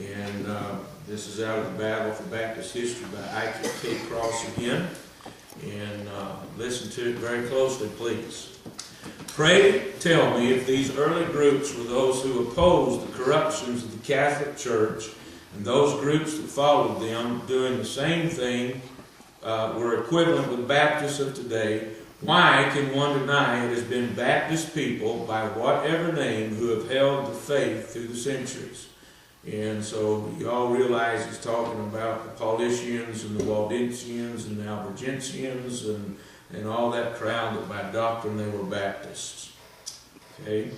And this is out of the Battle for Baptist History by Ike K. Cross again. And listen to it very closely, please. Pray tell me if these early groups were those who opposed the corruptions of the Catholic Church, and those groups that followed them doing the same thing were equivalent with Baptists of today. Why can one deny it has been Baptist people, by whatever name, who have held the faith through the centuries? And so you all realize he's talking about the Paulicians and the Waldensians and the Albigensians and all that crowd that by doctrine they were Baptists. Okay?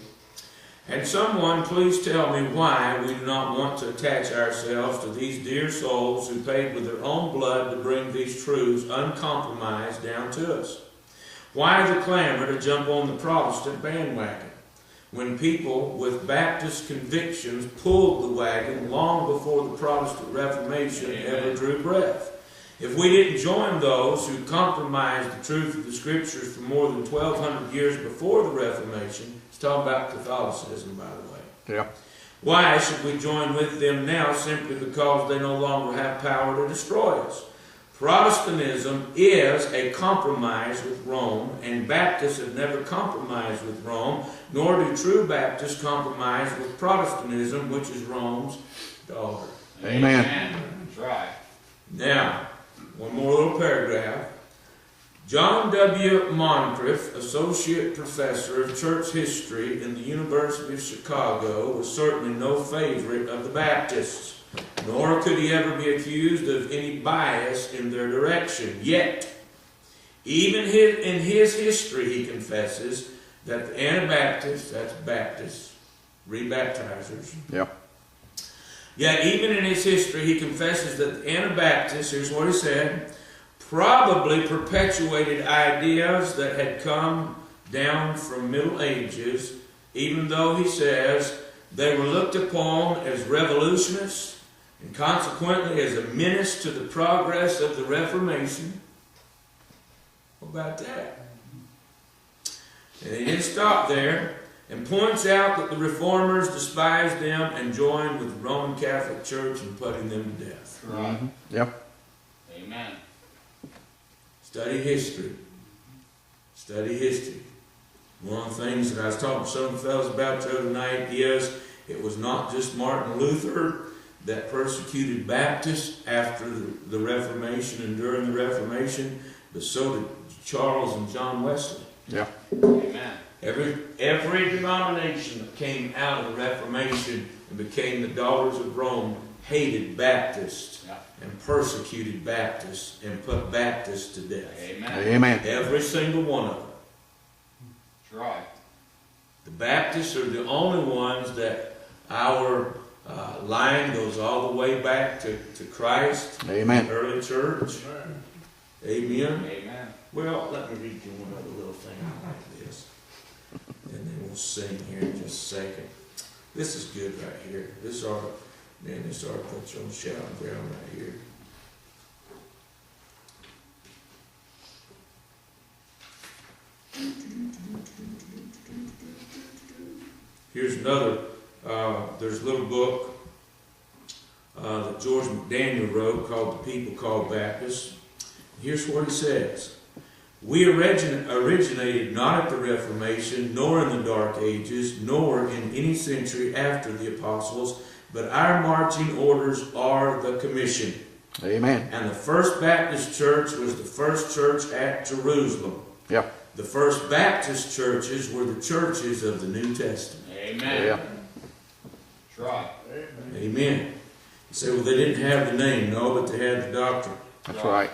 And someone please tell me why we do not want to attach ourselves to these dear souls who paid with their own blood to bring these truths uncompromised down to us. Why the clamor to jump on the Protestant bandwagon when people with Baptist convictions pulled the wagon long before the Protestant Reformation ever drew breath? If we didn't join those who compromised the truth of the Scriptures for more than 1,200 years before the Reformation, it's talking about Catholicism, by the way. Yeah. Why should we join with them now simply because they no longer have power to destroy us? Protestantism is a compromise with Rome, and Baptists have never compromised with Rome, nor do true Baptists compromise with Protestantism, which is Rome's daughter. Amen. That's right. Now, one more little paragraph. John W. Moncrief, Associate Professor of Church History in the University of Chicago, was certainly no favorite of the Baptists, nor could he ever be accused of any bias in their direction. Yet, even in his history, he confesses that the Anabaptists, that's Baptists, rebaptizers. Yep. Yet, even in his history, he confesses that the Anabaptists, here's what he said, probably perpetuated ideas that had come down from Middle Ages, even though he says they were looked upon as revolutionists and consequently as a menace to the progress of the Reformation. What about that? And he didn't stop there, and points out that the Reformers despised them and joined with the Roman Catholic Church in putting them to death. Right. Yep. Amen. Study history. Study history. One of the things that I was talking to some fellows about the other night is it was not just Martin Luther that persecuted Baptists after the Reformation and during the Reformation, but so did Charles and John Wesley. Yeah. Amen. Every denomination that came out of the Reformation and became the daughters of Rome hated Baptists and persecuted Baptists and put Baptists to death. Amen. Amen. Every single one of them. That's right. The Baptists are the only ones that our line goes all the way back to Christ, Amen. the early church. Amen. Amen. Well, let me read you one other little thing like this. And then we'll sing here in just a second. This is good right here. This ought to put you on shouting ground right here. Here's another, there's a little book that George McDaniel wrote called The People Called Baptists. Here's what he says. We originated not at the Reformation, nor in the Dark Ages, nor in any century after the Apostles, but our marching orders are the Commission. Amen. And the First Baptist Church was the first church at Jerusalem. Yep. The First Baptist churches were the churches of the New Testament. Amen. Yeah. That's right. Amen. You say, well, they didn't have the name. No, but they had the doctrine. That's right.